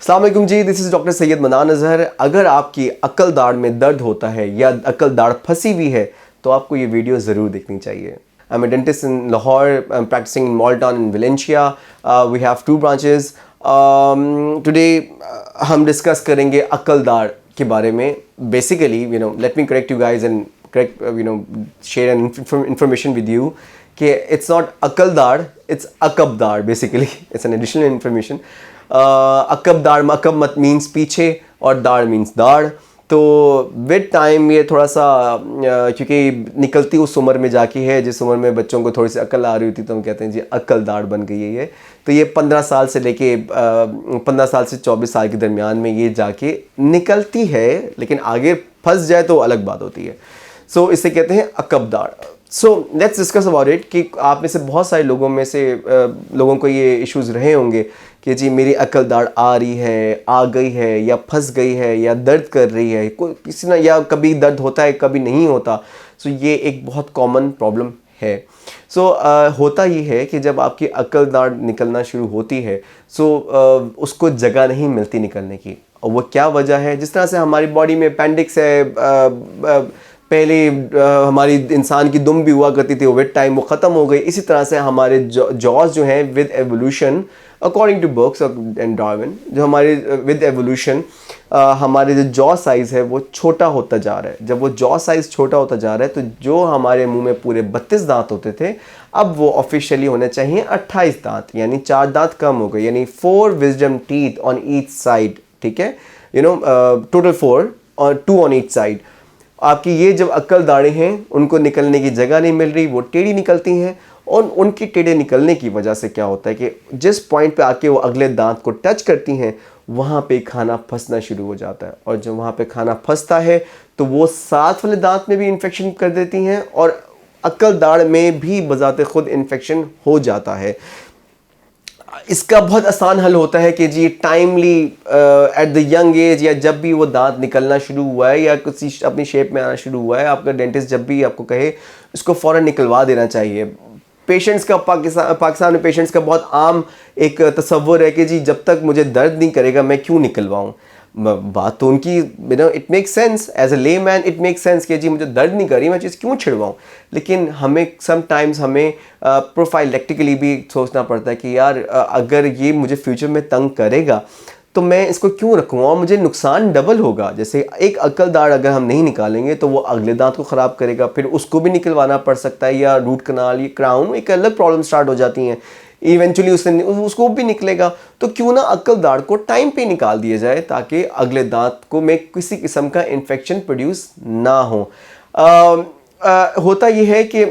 अस्सलाम वालेकुम जी, this is doctor Syed मनान अज़हर। अगर आपकी अक्ल दाढ़ में दर्द होता है या अक्ल दाढ़ फंसी हुई है तो आपको ये वीडियो ज़रूर देखनी चाहिए। I am a dentist in Lahore, I am practicing in Model Town in Valencia. We have 2 branches. Today हम डिस्कस करेंगे अक्ल दाढ़ के बारे में। Basically let me correct you guys and correct share an information with you कि इट्स नॉट अक्ल दाढ़, इट्स अकब दाढ़। Basically it's an additional information. अकब दाढ़, अकब मीन्स पीछे और दाढ़ मीन्स दाढ़। तो विद टाइम ये थोड़ा सा क्योंकि निकलती उस उम्र में जाके है जिस उम्र में बच्चों को थोड़ी सी अकल आ रही होती तो हम कहते हैं जी अकल दाढ़ बन गई है ये। तो ये 15 साल से लेके 15 साल से 24 साल के दरमियान में ये जाके निकलती है, लेकिन आगे फंस जाए तो अलग बात होती है। सो इसे कहते हैं अकब दाढ़। So let's discuss about it कि आप में से बहुत सारे लोगों को ये इश्यूज़ रहे होंगे कि जी मेरी अकल दाढ़ आ रही है, आ गई है, या फंस गई है, या दर्द कर रही है, कोई किसी ना, या कभी दर्द होता है कभी नहीं होता। सो ये एक बहुत कॉमन प्रॉब्लम है। सो होता ये है कि जब आपकी अकल दाढ़ निकलना शुरू होती है उसको जगह नहीं मिलती निकलने की। और वो क्या वजह है? जिस तरह से हमारी बॉडी में अपेंडिक्स है, पहले हमारी इंसान की दुम भी हुआ करती थी, विद टाइम वो ख़त्म हो गई। इसी तरह से हमारे जॉज जो हैं with evolution, according to books and Darwin, जो हमारे विद एवोल्यूशन हमारे जो जॉ साइज़ है वो छोटा होता जा रहा है। जब वो जॉ साइज़ छोटा होता जा रहा है तो जो हमारे मुंह में पूरे 32 दांत होते थे अब वो ऑफिशियली होने चाहिए 28 दांत, यानी 4 दांत कम हो गए, यानी 4 wisdom teeth on each side. ठीक है, टोटल 4 और 2 ऑन ईच साइड। आपकी ये जब अक्ल दाढ़ें हैं उनको निकलने की जगह नहीं मिल रही, वो टेढ़ी निकलती हैं। और उनकी टेढ़े निकलने की वजह से क्या होता है कि जिस पॉइंट पे आके वो अगले दांत को टच करती हैं वहाँ पे खाना फंसना शुरू हो जाता है। और जब वहाँ पे खाना फंसता है तो वो साथ वाले दांत में भी इन्फेक्शन कर देती हैं और अक्ल दाढ़ में भी बजाते खुद इन्फेक्शन हो जाता है। इसका बहुत आसान हल होता है कि जी timely at the young age, या जब भी वो दांत निकलना शुरू हुआ है या किसी अपनी शेप में आना शुरू हुआ है, आपका डेंटिस्ट जब भी आपको कहे इसको फ़ौरन निकलवा देना चाहिए। पेशेंट्स का पाकिस्तान में पेशेंट्स का बहुत आम एक तसव्वुर है कि जी जब तक मुझे दर्द नहीं करेगा मैं क्यों निकलवाऊँ। बात तो उनकी it make sense, as a layman it make sense कि जी मुझे दर्द नहीं करी मैं चीज़ क्यों छिड़वाऊँ। लेकिन हमें समटाइम्स हमें प्रोफाइलेक्टिकली भी सोचना पड़ता है कि यार अगर ये मुझे फ्यूचर में तंग करेगा तो मैं इसको क्यों रखूँ और मुझे नुकसान डबल होगा। जैसे एक अकल दाढ़ अगर हम नहीं निकालेंगे तो वो अगले दांत को ख़राब करेगा, फिर उसको भी निकलवाना पड़ सकता है, या रूट कनाल, या क्राउन, एक अलग प्रॉब्लम स्टार्ट हो जाती हैं। इवेंचुअली उसको भी निकलेगा। तो क्यों ना अक्ल दाढ़ को टाइम पे निकाल दिया जाए ताकि अगले दांत को में किसी किस्म का इन्फेक्शन प्रोड्यूस ना हो। होता यह है कि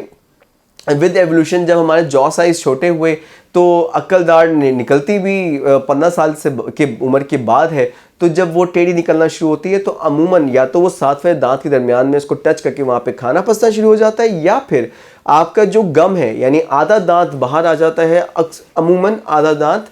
विद एवोल्यूशन जब हमारे जॉ साइज छोटे हुए तो अक्ल दाढ़ निकलती भी 15 साल से के उम्र के बाद है। तो जब वो टेढ़ी निकलना शुरू होती है तो अमूमन या तो वो सातवें दांत के दरमियान में उसको टच करके वहाँ पे खाना फंसना शुरू हो जाता है, या फिर आपका जो गम है यानी आधा दांत बाहर आ जाता है। अमूमन आधा दांत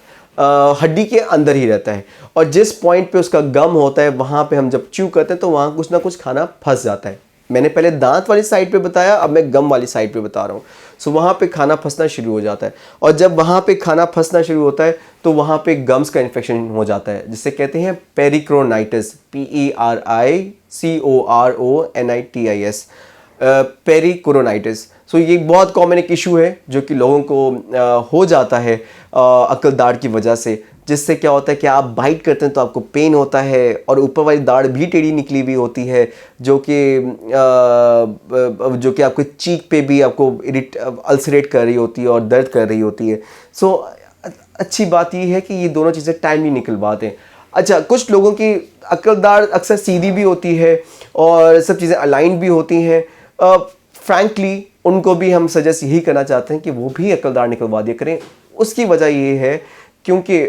हड्डी के अंदर ही रहता है और जिस पॉइंट पे उसका गम होता है वहाँ पे हम जब च्यू करते हैं तो वहाँ कुछ ना कुछ खाना फंस जाता है। मैंने पहले दांत वाली साइड पे बताया, अब मैं गम वाली साइड पे बता रहा हूँ। सो वहाँ पे खाना फंसना शुरू हो जाता है और जब वहाँ पे खाना फंसना शुरू होता है तो वहाँ पे गम्स का इन्फेक्शन हो जाता है जिसे कहते हैं पेरिक्रोनाइटिस, PERICORONITIS, पेरिकोरोनाइटिस। सो ये बहुत कॉमन एक इशू है जो कि लोगों को हो जाता है अक्ल दाढ़ की वजह से, जिससे क्या होता है कि आप बाइट करते हैं तो आपको पेन होता है और ऊपर वाली दाढ़ भी टेढ़ी निकली हुई होती है जो कि आपको चीक पे भी आपको अल्सरेट कर रही होती है और दर्द कर रही होती है। सो अच्छी बात ये है कि ये दोनों चीज़ें टाइमली निकलवाते हैं। अच्छा, कुछ लोगों की अक्ल दाढ़ अक्सर सीधी भी होती है और सब चीज़ें अलाइंड भी होती हैं। फ्रैंकली उनको भी हम सजेस्ट यही करना चाहते हैं कि वो भी अक्ल दाढ़ निकलवा दिया करें। उसकी वजह ये है क्योंकि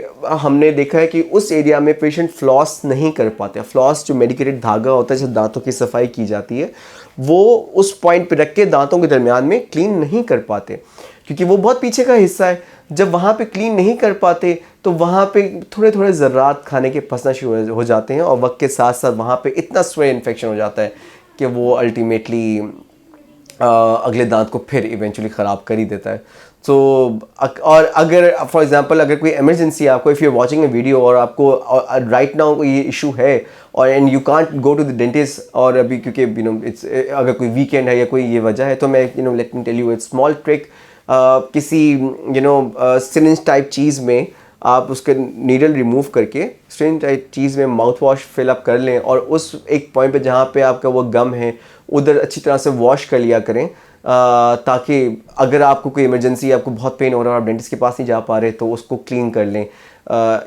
हमने देखा है कि उस एरिया में पेशेंट फ्लॉस नहीं कर पाते। फ्लॉस जो मेडिकेटेड धागा होता है जिससे दांतों की सफाई की जाती है वो उस पॉइंट पे रख के दांतों के दरमियान में क्लीन नहीं कर पाते क्योंकि वो बहुत पीछे का हिस्सा है। जब वहाँ पे क्लीन नहीं कर पाते तो वहाँ पे थोड़े थोड़े ज़र्रात खाने के फंसना शुरू हो जाते हैं और वक्त के साथ साथ वहाँ पे इतना स्वे इन्फेक्शन हो जाता है कि वो अल्टीमेटली अगले दांत को फिर इवेंचुअली ख़राब कर ही देता है। सो और अगर फॉर एग्जांपल अगर कोई इमरजेंसी आपको, if you are watching a video और आपको राइट नाउ कोई ये इशू है और and you can't go to the dentist, और अभी क्योंकि इट्स अगर कोई वीकेंड है या कोई ये वजह है, तो मैं let me tell you it's small trick. किसी सिरिंज टाइप चीज़ में आप उसके नीडल रिमूव करके सिरिंज टाइप चीज़ में माउथ वॉश फिलअप कर लें, और उस एक पॉइंट पे जहाँ पे आपका वो गम है उधर अच्छी तरह से वॉश कर लिया करें, ताकि अगर आपको कोई इमरजेंसी, आपको बहुत पेन हो रहा है और आप डेंटिस्ट के पास नहीं जा पा रहे, तो उसको क्लीन कर लें।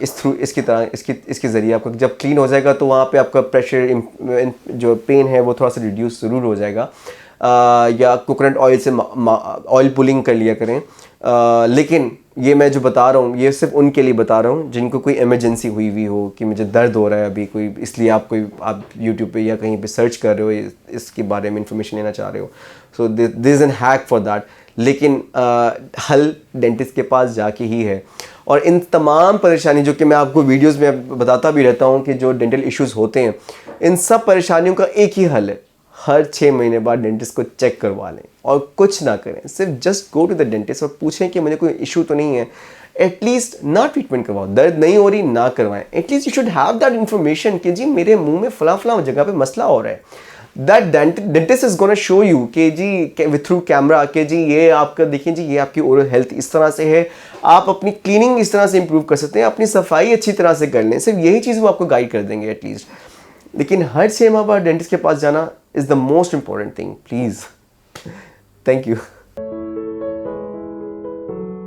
इसके ज़रिए आपका जब क्लीन हो जाएगा तो वहाँ पे आपका प्रेशर, जो पेन है वो थोड़ा सा रिड्यूस ज़रूर हो जाएगा। या कोकोनट ऑयल से ऑयल पुलिंग कर लिया करें। लेकिन ये मैं जो बता रहा हूँ ये सिर्फ उनके लिए बता रहा हूँ जिनको कोई इमरजेंसी हुई हुई हो कि मुझे दर्द हो रहा है अभी कोई, इसलिए आप यूट्यूब पे या कहीं पे सर्च कर रहे हो, इसके बारे में इंफॉर्मेशन लेना चाह रहे हो। So this is an hack for that. लेकिन हल डेंटिस्ट के पास जाके ही है। और इन तमाम परेशानी जो कि मैं आपको वीडियोस में बताता भी रहता हूँ कि जो डेंटल इश्यूज़ होते हैं, इन सब परेशानियों का एक ही हल है, हर 6 महीने बाद डेंटिस्ट को चेक करवा लें और कुछ ना करें, सिर्फ just go to the dentist और पूछें कि मुझे कोई इशू तो नहीं है। एटलीस्ट ना ट्रीटमेंट करवाओ, दर्द नहीं हो रही ना करवाएं, at least you should have that information कि जी मेरे मुंह में फला जगह पे मसला हो रहा है। That dentist is gonna show you कि जी थ्रू कैमरा कि जी ये आपका देखिए जी ये आपकी ओरल हेल्थ इस तरह से है, आप अपनी क्लीनिंग इस तरह से इंप्रूव कर सकते हैं, अपनी सफाई अच्छी तरह से कर लें। सिर्फ यही चीज़ वो आपको गाइड कर देंगे एटलीस्ट। लेकिन हर 6 माह बाद डेंटिस्ट के पास जाना is the most important thing. Please, thank you.